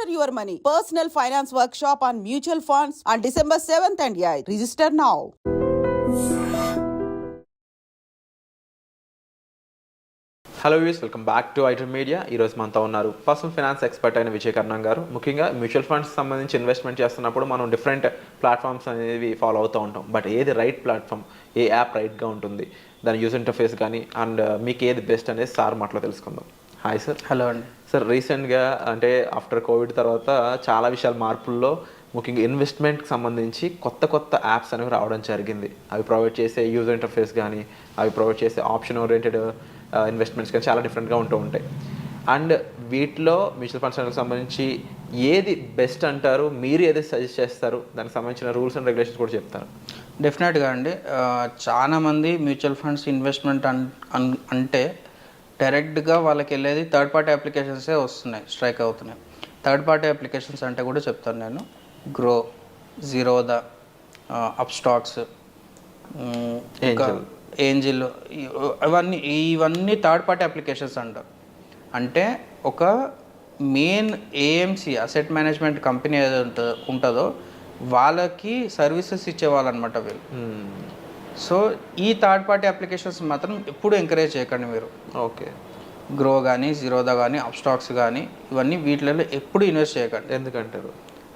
Master your money. Personal finance workshop on mutual funds on December 7th and 8th. Register now. Hello views, welcome back to iter media. ఈరోజు మనతో ఉన్నారు personal finance expert అయిన విజయ్ కర్ణం గారు. ముఖ్యంగా mutual funds సంబంధించి investment చేస్తున్నప్పుడు మనం different platforms అనేవి ఫాలో అవుతూ ఉంటాం. బట్ ఏది రైట్ ప్లాట్ఫామ్, ఏ యాప్ రైట్గా ఉంటుంది, దాని యూజ్ ఇంటర్ఫేస్ కానీ అండ్ మీకు ఏది బెస్ట్ అనేది సార్ మాటలో తెలుసుకుందాం. Hi sir. హలో అండి. సార్, రీసెంట్గా అంటే ఆఫ్టర్ కోవిడ్ తర్వాత చాలా విషయాల మార్పుల్లో ముఖ్యంగా ఇన్వెస్ట్మెంట్కి సంబంధించి కొత్త యాప్స్ అనేవి రావడం జరిగింది. అవి ప్రొవైడ్ చేసే యూజర్ ఇంటర్ఫేస్ కానీ, అవి ప్రొవైడ్ చేసే ఆప్షన్ ఓరియంటెడ్ ఇన్వెస్ట్మెంట్స్ కానీ చాలా డిఫరెంట్గా ఉంటూ ఉంటాయి. అండ్ వీటిలో మ్యూచువల్ ఫండ్స్కి సంబంధించి ఏది బెస్ట్ అంటారు, మీరు ఏది సజెస్ట్ చేస్తారు, దానికి సంబంధించిన రూల్స్ అండ్ రెగ్యులేషన్స్ కూడా చెప్తారు? డెఫినెట్గా అండి. చాలామంది మ్యూచువల్ ఫండ్స్ ఇన్వెస్ట్మెంట్ అంటే డైరెక్ట్గా వాళ్ళకి వెళ్ళేది థర్డ్ పార్టీ అప్లికేషన్సే వస్తున్నాయి, స్ట్రైక్ అవుతున్నాయి. థర్డ్ పార్టీ అప్లికేషన్స్ అంటే కూడా చెప్తాను నేను. గ్రో, జీరోదా, అప్స్టాక్స్, ఏంజిల్, ఇవన్నీ థర్డ్ పార్టీ అప్లికేషన్స్ అంటారు. అంటే ఒక main AMC asset management company ఏదైతే ఉంటుందో వాళ్ళకి సర్వీసెస్ ఇచ్చేవాళ్ళనమాట వీళ్ళు. సో ఈ థర్డ్ పార్టీ అప్లికేషన్స్ మాత్రం ఎప్పుడు ఎంకరేజ్ చేయకండి మీరు. ఓకే. గ్రో కానీ, జీరోదా కానీ, అప్స్టాక్స్ కానీ, ఇవన్నీ వీటిలలో ఎప్పుడు ఇన్వెస్ట్ చేయకండి. ఎందుకంటారు?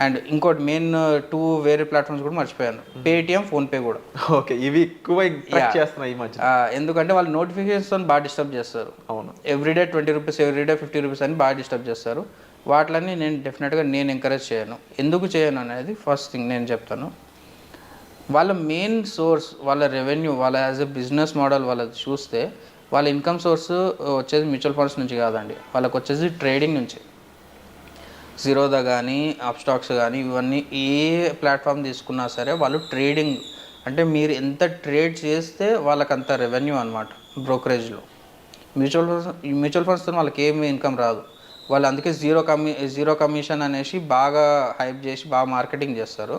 అండ్ ఇంకోటి మెయిన్ 2 వేరే ప్లాట్ఫామ్స్ కూడా మర్చిపోయాను, పేటిఎం, ఫోన్పే కూడా. ఓకే, ఇవి ఎక్కువ చేస్తున్నాయి ఈ మధ్య. ఎందుకంటే వాళ్ళు నోటిఫికేషన్స్ బాగా డిస్టర్బ్ చేస్తారు. అవును, ఎవ్రీడే 20 రూపీస్, ఎవ్రీడే 50 రూపీస్ అని బాగా డిస్టర్బ్ చేస్తారు. వాటిని నేను డెఫినెట్గా ఎంకరేజ్ చేయను. ఎందుకు చేయను అనేది ఫస్ట్ థింగ్ నేను చెప్తాను. వాళ్ళ మెయిన్ సోర్స్, వాళ్ళ రెవెన్యూ, వాళ్ళ యాజ్ ఎ బిజినెస్ మోడల్ వాళ్ళది చూస్తే వాళ్ళ ఇన్కమ్ సోర్స్ వచ్చేది మ్యూచువల్ ఫండ్స్ నుంచి కాదండి, వాళ్ళకి వచ్చేది ట్రేడింగ్ నుంచి. జీరోదా కానీ, అప్స్టాక్స్ కానీ, ఇవన్నీ ఏ ప్లాట్ఫామ్ తీసుకున్నా సరే వాళ్ళు ట్రేడింగ్ అంటే మీరు ఎంత ట్రేడ్ చేస్తే వాళ్ళకి అంత రెవెన్యూ అనమాట బ్రోకరేజ్లో. మ్యూచువల్ ఫండ్స్తో వాళ్ళకి ఏమి ఇన్కమ్ రాదు. వాళ్ళు అందుకే జీరో కమిషన్ అనేసి బాగా హైప్ చేసి బాగా మార్కెటింగ్ చేస్తారు.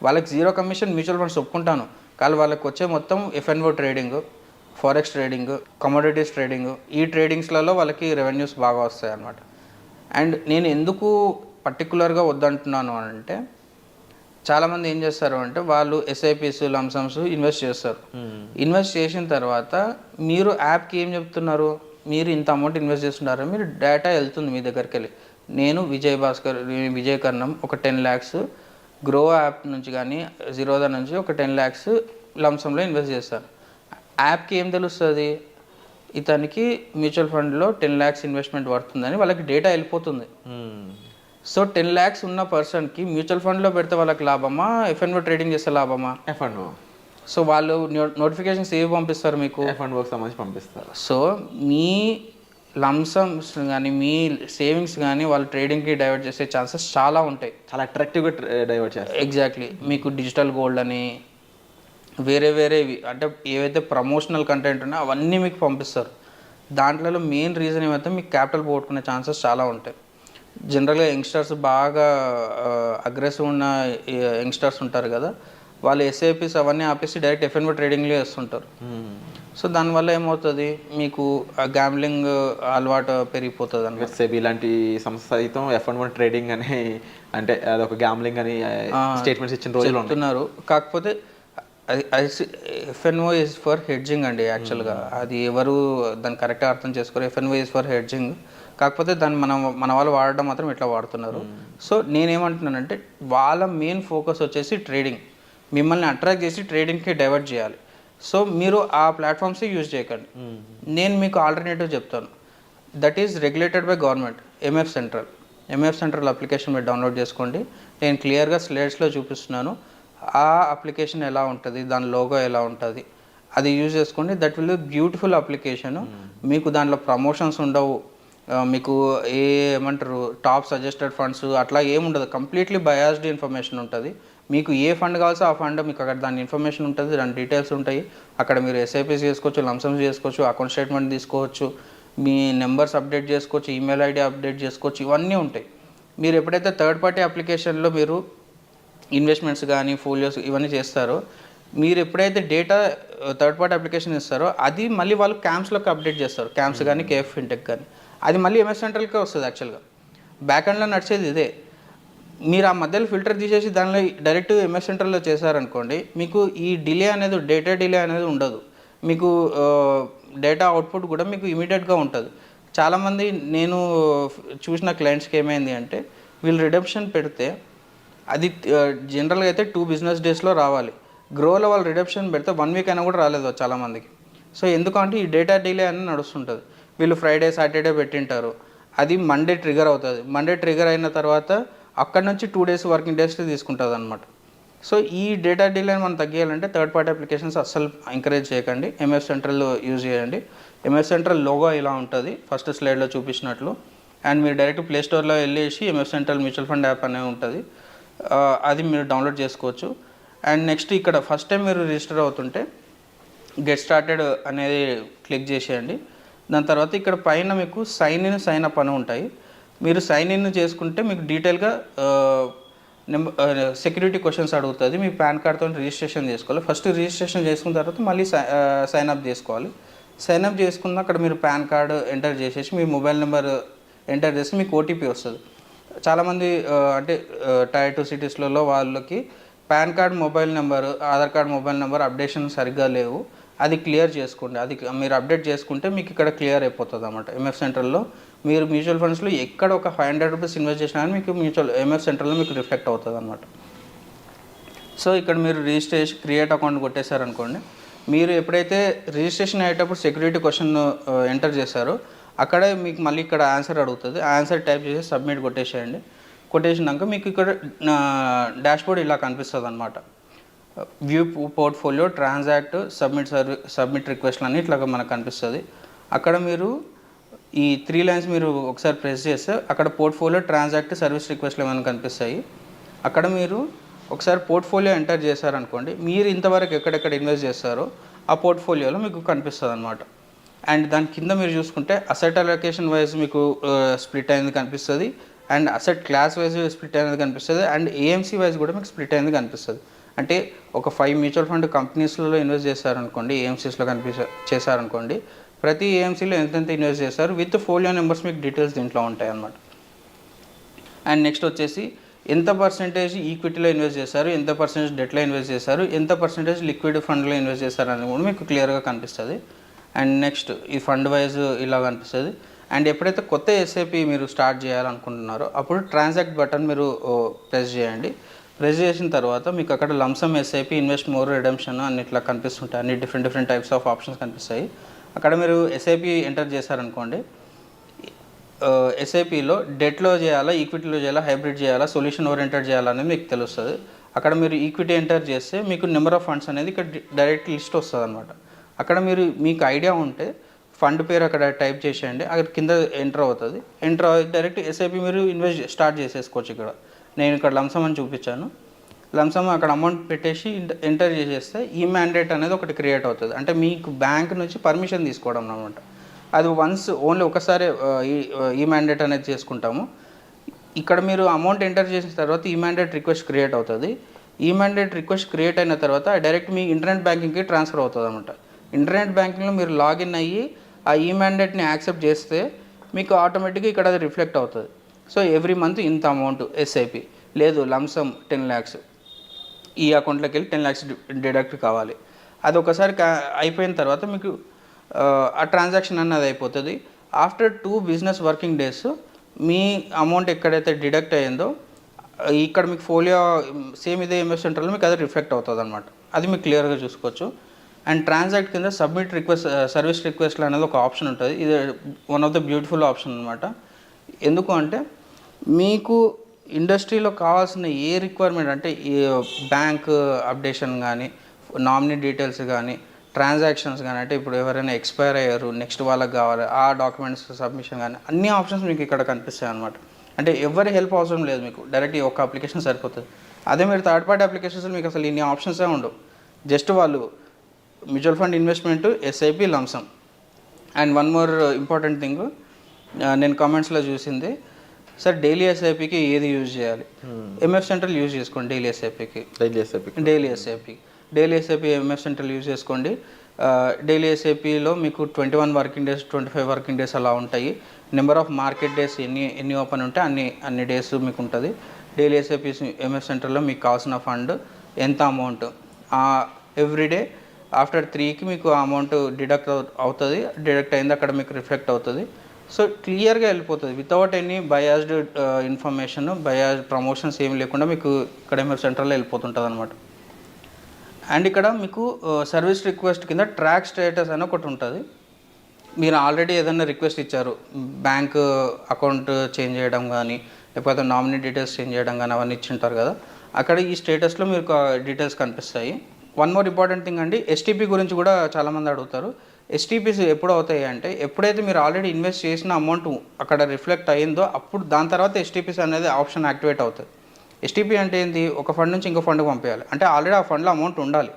వాళ్ళకి జీరో కమిషన్ మ్యూచువల్ ఫండ్స్ ఒప్పుకుంటాను, కానీ వాళ్ళకి వచ్చే మొత్తం F&O trading, forex trading, commodities trading, ఈ ట్రేడింగ్స్లలో వాళ్ళకి రెవెన్యూస్ బాగా వస్తాయి అన్నమాట. అండ్ నేను ఎందుకు పర్టికులర్గా వద్దంటున్నాను అంటే, చాలామంది ఏం చేస్తారు అంటే వాళ్ళు ఎస్ఐపిస్, లంసమ్స్ ఇన్వెస్ట్ చేస్తారు. ఇన్వెస్ట్ చేసిన తర్వాత మీరు యాప్కి ఏం చెప్తున్నారు, మీరు ఇంత అమౌంట్ ఇన్వెస్ట్ చేస్తున్నారు, మీరు డేటా వెళ్తుంది మీ దగ్గరికి వెళ్ళి. నేను విజయ్ కర్ణం ఒక 10 lakhs గ్రో యాప్ నుంచి కానీ, జీరోదా నుంచి ఒక 10 lakhs లంసంలో ఇన్వెస్ట్ చేస్తాను. యాప్కి ఏం తెలుస్తుంది, ఇతనికి మ్యూచువల్ ఫండ్లో 10 lakhs ఇన్వెస్ట్మెంట్ పడుతుందని వాళ్ళకి డేటా వెళ్ళిపోతుంది. సో 10 lakhs ఉన్న పర్సన్కి మ్యూచువల్ ఫండ్లో పెడితే వాళ్ళకి లాభమా, ఎఫ్ఎన్ఓ ట్రేడింగ్ చేస్తే లాభమా? ఎఫ్ఎన్ఓ. సో వాళ్ళు నోటిఫికేషన్స్ ఏవి పంపిస్తారు మీకు? ఎఫ్ఎన్ఓకి సంబంధించి పంపిస్తారు. సో మీ లంసమ్స్ కానీ, మీ సేవింగ్స్ కానీ వాళ్ళు ట్రేడింగ్కి డైవర్ట్ చేసే ఛాన్సెస్ చాలా ఉంటాయి. చాలా అట్రాక్టివ్గా డైవర్ట్ చేస్తారు. ఎగ్జాక్ట్లీ. మీకు డిజిటల్ గోల్డ్ అని వేరేవి అంటే ఏవైతే ప్రమోషనల్ కంటెంట్ ఉన్నాయో అవన్నీ మీకు పంపిస్తారు. దాంట్లో మెయిన్ రీజన్ ఏమైతే మీకు క్యాపిటల్ పోగొట్టుకునే ఛాన్సెస్ చాలా ఉంటాయి. జనరల్గా యంగ్స్టర్స్ బాగా అగ్రెసివ్ ఉన్న యంగ్స్టర్స్ ఉంటారు కదా, వాళ్ళు ఎస్ఐపిస్ అవన్నీ ఆపేసి డైరెక్ట్ ఎఫ్ఎన్ఓ ట్రేడింగ్లో వేస్తుంటారు. సో దానివల్ల ఏమవుతుంది, మీకు గ్యాంబ్లింగ్ అలవాటు పెరిగిపోతుంది అన్నమాట. సెబీ ఇలాంటి సంస్థ అయితే ఎఫ్ఎన్ఓ ట్రేడింగ్ అని అంటే అదొక గ్యాంబ్లింగ్ అని స్టేట్మెంట్స్ ఇచ్చిన రోజులు చెప్తున్నారు. కాకపోతే ఎఫ్ఎన్ఓ ఈజ్ ఫర్ హెడ్జింగ్ అండి. యాక్చువల్గా అది ఎవరు దాన్ని కరెక్ట్గా అర్థం చేసుకోరు. F&O is for hedging. కాకపోతే దాన్ని మన వాళ్ళు వాడడం మాత్రం ఇట్లా వాడుతున్నారు. సో నేనేమంటున్నానంటే వాళ్ళ మెయిన్ ఫోకస్ వచ్చేసి ట్రేడింగ్, మిమ్మల్ని అట్రాక్ట్ చేసి ట్రేడింగ్కి డైవర్ట్ చేయాలి. సో మీరు ఆ ప్లాట్ఫామ్స్ యూజ్ చేయకండి. నేను మీకు ఆల్టర్నేటివ్ చెప్తాను. That is regulated by government. MF central application మీరు డౌన్లోడ్ చేసుకోండి. నేను క్లియర్గా స్లైడ్స్లో చూపిస్తున్నాను. ఆ అప్లికేషన్ ఎలా ఉంటుంది, దాని లోగో ఎలా ఉంటుంది, అది యూజ్ చేసుకోండి. That will be beautiful application. మీకు దాంట్లో ప్రమోషన్స్ ఉండవు, మీకు ఏమంటారు టాప్ సజెస్టెడ్ ఫండ్స్ అట్లా ఏముండదు. కంప్లీట్లీ బయాస్డ్ ఇన్ఫర్మేషన్ ఉంటుంది. మీకు ఏ ఫండ్ కావాల్సో ఆ ఫండ్ మీకు అక్కడ దాని ఇన్ఫర్మేషన్ ఉంటుంది, దాని డీటెయిల్స్ ఉంటాయి. అక్కడ మీరు ఎస్ఐపిస్ చేసుకోవచ్చు, లంసమ్స్ చేసుకోవచ్చు, అకౌంట్ స్టేట్మెంట్ తీసుకోవచ్చు, మీ నెంబర్స్ అప్డేట్ చేసుకోవచ్చు, ఈమెయిల్ ఐడి అప్డేట్ చేసుకోవచ్చు, ఇవన్నీ ఉంటాయి. మీరు ఎప్పుడైతే థర్డ్ పార్టీ అప్లికేషన్లో మీరు ఇన్వెస్ట్మెంట్స్ కానీ, ఫోలియోస్ ఇవన్నీ చేస్తారో, మీరు ఎప్పుడైతే డేటా థర్డ్ పార్టీ అప్లికేషన్ ఇస్తారో అది మళ్ళీ వాళ్ళు క్యాంప్స్లోకి అప్డేట్ చేస్తారు. క్యాంప్స్ కానీ, కేఎఫ్ ఫిన్టెక్ కానీ, అది మళ్ళీ ఎంఎస్ సెంట్రల్కే వస్తుంది యాక్చువల్గా. బ్యాక్ ఎండ్లో నడిచేది ఇదే. మీరు ఆ మధ్యలో ఫిల్టర్ తీసేసి దానిలో డైరెక్ట్ ఎంఎస్ సెంటర్లో చేశారనుకోండి, మీకు ఈ డిలే అనేది డేటా డిలే అనేది ఉండదు. మీకు డేటా అవుట్పుట్ కూడా మీకు ఇమీడియట్గా ఉంటుంది. చాలామంది నేను చూసిన క్లయింట్స్కి ఏమైంది అంటే, వీళ్ళు రిడెంప్షన్ పెడితే అది జనరల్గా అయితే 2 బిజినెస్ డేస్లో రావాలి. గ్రోలో వాళ్ళు రిడెంప్షన్ పెడితే 1 వీక్ అయినా కూడా రాలేదు చాలామందికి. సో ఎందుకంటే ఈ డేటా డిలే అనేది నడుస్తుంటుంది. వీళ్ళు ఫ్రైడే సాటర్డే పెట్టింటారు, అది మండే ట్రిగర్ అవుతుంది. మండే ట్రిగర్ అయిన తర్వాత అక్కడ నుంచి 2 డేస్ వర్కింగ్ డేస్ తీసుకుంటుంది అనమాట. సో ఈ డేటా డిలేని మనం తగ్గియాలంటే థర్డ్ పార్టీ అప్లికేషన్స్ అస్సలు ఎంకరేజ్ చేయకండి, ఎంఎఫ్ సెంట్రల్ యూజ్ చేయండి. ఎంఎఫ్ సెంట్రల్ లోగో ఇలా ఉంటుంది ఫస్ట్ స్లైడ్లో చూపించినట్లు. అండ్ మీరు డైరెక్ట్ ప్లే స్టోర్లో వెళ్ళేసి MF central mutual fund app అనేది ఉంటుంది, అది మీరు డౌన్లోడ్ చేసుకోవచ్చు. అండ్ నెక్స్ట్ ఇక్కడ ఫస్ట్ టైం మీరు రిజిస్టర్ అవుతుంటే గెట్ స్టార్టెడ్ అనేది క్లిక్ చేసేయండి. దాని తర్వాత ఇక్కడ పైన మీకు సైన్ ఇన్ సైన్ అప్ అని ఉంటాయి. మీరు సైన్ ఇన్ చేసుకుంటే మీకు డీటెయిల్గా సెక్యూరిటీ క్వశ్చన్స్ అడుగుతుంది. మీ పాన్ కార్డ్తో రిజిస్ట్రేషన్ చేసుకోవాలి. ఫస్ట్ రిజిస్ట్రేషన్ చేసుకున్న తర్వాత మళ్ళీ సైన్ అప్ చేసుకోవాలి. సైన్ అప్ చేసుకున్న అక్కడ మీరు పాన్ కార్డు ఎంటర్ చేసేసి మీ మొబైల్ నెంబర్ ఎంటర్ చేసి మీకు ఓటీపీ వస్తుంది. చాలామంది అంటే టైర్ 2 సిటీస్లలో వాళ్ళకి pan card mobile number, Aadhaar card mobile number updation సరిగ్గా లేవు. అది క్లియర్ చేసుకోండి. అది మీరు అప్డేట్ చేసుకుంటే మీకు ఇక్కడ క్లియర్ అయిపోతుంది అన్నమాట. ఎంఎఫ్ సెంట్రల్లో మీరు మ్యూచువల్ ఫండ్స్లో ఎక్కడ ఒక 500 రూపీస్ ఇన్వెస్ట్ చేసినా కానీ మీకు ఎంఎఫ్ సెంట్రల్లో మీకు రిఫ్లెక్ట్ అవుతుంది అన్నమాట. సో ఇక్కడ మీరు రిజిస్ట్రేషన్ క్రియేట్ అకౌంట్ కొట్టేశారనుకోండి, మీరు ఎప్పుడైతే రిజిస్ట్రేషన్ అయ్యేటప్పుడు సెక్యూరిటీ క్వశ్చన్ ఎంటర్ చేశారో అక్కడే మీకు మళ్ళీ ఇక్కడ ఆన్సర్ అడుగుతుంది. ఆ ఆన్సర్ టైప్ చేసి సబ్మిట్ కొట్టేసేయండి. కొట్టేసినాక మీకు ఇక్కడ డాష్బోర్డ్ ఇలా కనిపిస్తుంది అనమాట. వ్యూ పోర్ట్ఫోలియో, ట్రాన్సాక్ట్, సబ్మిట్ రిక్వెస్ట్లు అని ఇట్లా మనకు కనిపిస్తుంది. అక్కడ మీరు ఈ 3 లైన్స్ మీరు ఒకసారి ప్రెస్ చేస్తే అక్కడ పోర్ట్ఫోలియో, ట్రాన్సాక్ట్, సర్వీస్ రిక్వెస్ట్లు ఏమైనా కనిపిస్తాయి. అక్కడ మీరు ఒకసారి పోర్ట్ఫోలియో ఎంటర్ చేశారనుకోండి, మీరు ఇంతవరకు ఎక్కడెక్కడ ఇన్వెస్ట్ చేస్తారో ఆ పోర్ట్ఫోలియోలో మీకు కనిపిస్తుంది అనమాట. అండ్ దాని కింద మీరు చూసుకుంటే అసెట్ అలొకేషన్ వైజ్ మీకు స్ప్లిట్ అయింది కనిపిస్తుంది. And asset class wise split అనేది కనిపిస్తుంది. అండ్ ఏఎంసీ వైజ్ కూడా మీకు స్ప్లిట్ అయింది కనిపిస్తుంది. అంటే ఒక 5 మ్యూచువల్ ఫండ్ కంపెనీస్లలో ఇన్వెస్ట్ చేశారనుకోండి, ఏఎంసీస్లో చేశారనుకోండి, ప్రతి ఏఎంసీలో ఎంతెంత ఇన్వెస్ట్ చేస్తారు విత్ ఫోలియో నెంబర్స్ మీకు డీటెయిల్స్ దీంట్లో ఉంటాయి అన్నమాట. అండ్ నెక్స్ట్ వచ్చేసి ఎంత పర్సెంటేజ్ ఈక్విటీలో ఇన్వెస్ట్ చేశారు, ఎంత పర్సెంటేజ్ డెట్లో ఇన్వెస్ట్ చేశారు, ఎంత పర్సెంటేజ్ లిక్విడ్ ఫండ్లో ఇన్వెస్ట్ చేశారు అనేది కూడా మీకు క్లియర్గా కనిపిస్తుంది. అండ్ నెక్స్ట్ ఈ ఫండ్ వైజ్ ఇలా కనిపిస్తుంది. అండ్ ఎప్పుడైతే కొత్త ఎస్ఐపి మీరు స్టార్ట్ చేయాలనుకుంటున్నారో అప్పుడు ట్రాన్సాక్ట్ బటన్ మీరు ప్రెస్ చేయండి. ప్రెస్ చేసిన తర్వాత మీకు అక్కడ lump sum SIP, invest more, redemption అన్ని ఇట్లా కనిపిస్తుంటాయి. అన్ని డిఫరెంట్ టైప్స్ ఆఫ్ ఆప్షన్స్ కనిపిస్తాయి. అక్కడ మీరు ఎస్ఐపి ఎంటర్ చేశారనుకోండి, ఎస్ఐపిలో డెట్లో చేయాలా, ఈక్విటీలో చేయాలా, హైబ్రిడ్ చేయాలా, సొల్యూషన్ ఓరియంటెడ్ చేయాలనేది మీకు తెలుస్తుంది. అక్కడ మీరు ఈక్విటీ ఎంటర్ చేస్తే మీకు నెంబర్ ఆఫ్ ఫండ్స్ అనేది ఇక్కడ డైరెక్ట్ లిస్ట్ వస్తుంది అనమాట. అక్కడ మీకు ఐడియా ఉంటే ఫండ్ పేరు అక్కడ టైప్ చేసేయండి, అక్కడ కింద ఎంటర్ అవుతుంది. ఎంటర్ డైరెక్ట్ ఎస్ఐపి మీరు ఇన్వెస్ట్ స్టార్ట్ చేసేసుకోవచ్చు. ఇక్కడ నేను ఇక్కడ లంసమ్ అని చూపించాను. లంసమ్ అక్కడ అమౌంట్ పెట్టేసి ఎంటర్ చేసేస్తే ఈ మ్యాండేట్ అనేది ఒకటి క్రియేట్ అవుతుంది. అంటే మీకు బ్యాంక్ నుంచి పర్మిషన్ తీసుకోవడం అనమాట. అది ఓన్లీ ఒకసారి ఈ మ్యాండేట్ అనేది చేసుకుంటాము. ఇక్కడ మీరు అమౌంట్ ఎంటర్ చేసిన తర్వాత ఈ మ్యాండేట్ రిక్వెస్ట్ క్రియేట్ అవుతుంది. ఈ మ్యాండేట్ రిక్వెస్ట్ క్రియేట్ అయిన తర్వాత డైరెక్ట్ మీ ఇంటర్నెట్ బ్యాంకింగ్కి ట్రాన్స్ఫర్ అవుతుంది అనమాట. ఇంటర్నెట్ బ్యాంకింగ్లో మీరు లాగిన్ అయ్యి ఆ ఈ మ్యాండేట్ని యాక్సెప్ట్ చేస్తే మీకు ఆటోమేటిక్గా ఇక్కడ అది రిఫ్లెక్ట్ అవుతుంది. సో ఎవ్రీ మంత్ ఇంత అమౌంట్ ఎస్ఐపి లేదు, లంసమ్ 10 lakhs ఈ అకౌంట్లోకి వెళ్ళి 10 lakhs డిడక్ట్ కావాలి. అది ఒకసారి అయిపోయిన తర్వాత మీకు ఆ ట్రాన్సాక్షన్ అన్నది అయిపోతుంది. ఆఫ్టర్ 2 బిజినెస్ వర్కింగ్ డేస్ మీ అమౌంట్ ఎక్కడైతే డిడక్ట్ అయ్యిందో ఇక్కడ మీకు ఫోలియో సేమ్ ఇదే ఎంఎఫ్ సెంటర్లో మీకు అది రిఫ్లెక్ట్ అవుతుంది అనమాట. అది మీకు క్లియర్గా చూసుకోవచ్చు. అండ్ ట్రాన్సాక్ట్ కింద సబ్మిట్ రిక్వెస్ట్, సర్వీస్ రిక్వెస్ట్లు అనేది ఒక ఆప్షన్ ఉంటుంది. ఇది one of the beautiful option అనమాట. ఎందుకు అంటే మీకు ఇండస్ట్రీలో కావాల్సిన ఏ రిక్వైర్మెంట్ అంటే బ్యాంక్ అప్డేషన్ కానీ, నామినీ డీటెయిల్స్ కానీ, ట్రాన్సాక్షన్స్ కానీ, అంటే ఇప్పుడు ఎవరైనా ఎక్స్పైర్ అయ్యారు నెక్స్ట్ వాళ్ళకి కావాలి ఆ డాక్యుమెంట్స్ సబ్మిషన్ కానీ అన్ని ఆప్షన్స్ మీకు ఇక్కడ కనిపిస్తాయి అనమాట. అంటే ఎవరి హెల్ప్ అవసరం లేదు, మీకు డైరెక్ట్ ఈ ఒక్క అప్లికేషన్ సరిపోతుంది. అదే మీరు థర్డ్ పార్టీ అప్లికేషన్స్ మీకు అసలు ఇన్ని ఆప్షన్సే ఉండవు. జస్ట్ వాళ్ళు mutual fund investment, SIP, lump sum. And one more important thing నేను కామెంట్స్లో చూసింది, సార్ డైలీ ఎస్ఐపికి ఏది యూజ్ చేయాలి? ఎంఎఫ్ సెంట్రల్ యూజ్ చేసుకోండి. Daily SIP MF central use చేసుకోండి. డైలీ ఎస్ఐపిలో మీకు 21 వర్కింగ్ డేస్ 25 వర్కింగ్ డేస్ అలా ఉంటాయి. నెంబర్ ఆఫ్ మార్కెట్ డేస్ ఎన్ని ఓపెన్ ఉంటే అన్ని డేస్ మీకు ఉంటుంది. డైలీ ఎస్ఐపి ఎంఎఫ్ సెంటర్లో మీకు కావాల్సిన ఫండ్ ఎంత అమౌంట్ ఎవ్రీడే ఆఫ్టర్ 3కి మీకు అమౌంట్ డిడక్ట్ అవుతుంది. డిడక్ట్ అయింది అక్కడ మీకు రిఫ్లెక్ట్ అవుతుంది. సో క్లియర్గా వెళ్ళిపోతుంది without any biased information, biased promotions ఏమి లేకుండా మీకు ఇక్కడ ఎంఎఫ్ సెంటర్లో వెళ్ళిపోతుంటుంది అనమాట. అండ్ ఇక్కడ మీకు సర్వీస్ రిక్వెస్ట్ కింద ట్రాక్ స్టేటస్ అని ఒకటి ఉంటుంది. మీరు ఆల్రెడీ ఏదైనా రిక్వెస్ట్ ఇచ్చారు, బ్యాంక్ అకౌంట్ చేంజ్ చేయడం కానీ లేకపోతే నామినీ డీటెయిల్స్ చేంజ్ చేయడం కానీ అవన్నీ ఇచ్చింటారు కదా, అక్కడ ఈ స్టేటస్లో మీకు డీటెయిల్స్ కనిపిస్తాయి. వన్ మోర్ ఇంపార్టెంట్ థింగ్ అండి, ఎస్టీపీ గురించి కూడా చాలామంది అడుగుతారు. ఎస్టీపీస్ ఎప్పుడు అవుతాయి అంటే ఎప్పుడైతే మీరు ఆల్రెడీ ఇన్వెస్ట్ చేసిన అమౌంట్ అక్కడ రిఫ్లెక్ట్ అయ్యిందో అప్పుడు దాని తర్వాత ఎస్టీపీస్ అనేది ఆప్షన్ యాక్టివేట్ అవుతుంది. ఎస్టీపీ అంటే ఏంటి, ఒక ఫండ్ నుంచి ఇంకో ఫండ్కి పంపించాలి అంటే ఆల్రెడీ ఆ ఫండ్లో అమౌంట్ ఉండాలి.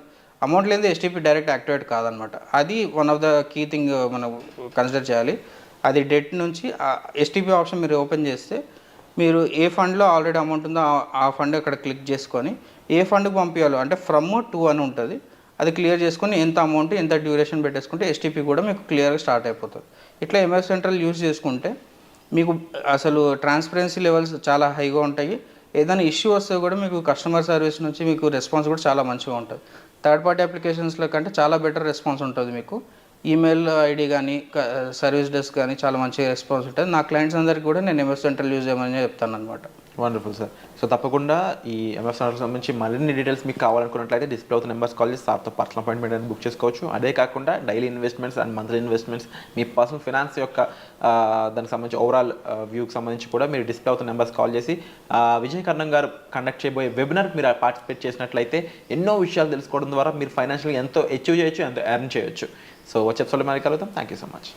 అమౌంట్ లేనిది ఎస్టీపీ డైరెక్ట్ యాక్టివేట్ కాదనమాట. అది one of the key thing మనం కన్సిడర్ చేయాలి. అది డెట్ నుంచి ఎస్టీపీ ఆప్షన్ మీరు ఓపెన్ చేస్తే మీరు ఏ ఫండ్లో ఆల్రెడీ అమౌంట్ ఉందో ఆ ఫండ్ అక్కడ క్లిక్ చేసుకొని ఏ ఫండ్కి పంపించాలో అంటే ఫ్రమ్ టు అని ఉంటుంది, అది క్లియర్ చేసుకొని ఎంత అమౌంట్ ఎంత డ్యూరేషన్ పెట్టేసుకుంటే ఎస్టీపీ కూడా మీకు క్లియర్గా స్టార్ట్ అయిపోతుంది. ఇట్లా ఎంఎఫ్ సెంట్రల్ యూజ్ చేసుకుంటే మీకు అసలు ట్రాన్స్పరెన్సీ లెవెల్స్ చాలా హైగా ఉంటాయి. ఏదైనా ఇష్యూ వస్తే కూడా మీకు కస్టమర్ సర్వీస్ నుంచి మీకు రెస్పాన్స్ కూడా చాలా మంచిగా ఉంటుంది. థర్డ్ పార్టీ అప్లికేషన్స్లో కంటే చాలా బెటర్ రెస్పాన్స్ ఉంటుంది. మీకు ఈమెయిల్ ఐడి కానీ సర్వీస్ డెస్క్ కానీ చాలా మంచి రెస్పాన్స్ ఉంటుంది. నా క్లయింట్స్ అందరికీ కూడా నేను ఎంఎఫ్ సెంట్రల్ యూజ్ చేయమని చెప్తాను అనమాట. Wonderful sir. సో తప్పకుండా ఈ ఎంఎఫ్ సెంటర్కి సంబంధించి మరిన్ని డీటెయిల్స్ మీకు కావాలనుకున్నట్లయితే డిస్ప్లే అవుతున్న నెంబర్స్ కాల్ చేసి సార్తో పర్సనల్ అపాయింట్మెంట్ అని బుక్ చేసుకోవచ్చు. అదే కాకుండా daily investments and monthly investments, me personal finance యొక్క దానికి సంబంధించి ఓవరాల్ వ్యూకి సంబంధించి కూడా మీరు డిస్ప్లే అవుతున్న నెంబర్స్ కాల్ చేసి విజయ్ కర్ణం గారు కండక్ట్ చేయబోయే వెబినార్కి మీరు పార్టిసిపేట్ చేసినట్లయితే ఎన్నో విషయాలు తెలుసుకోవడం ద్వారా మీరు ఫైనాన్షియల్గా ఎంతో అచీవ్ చేయొచ్చు, ఎంతో ఎర్న్ చేయొచ్చు. సో వచ్చే ఎపిసోడ్లో మరి కలుద్దాం. Thank you so much.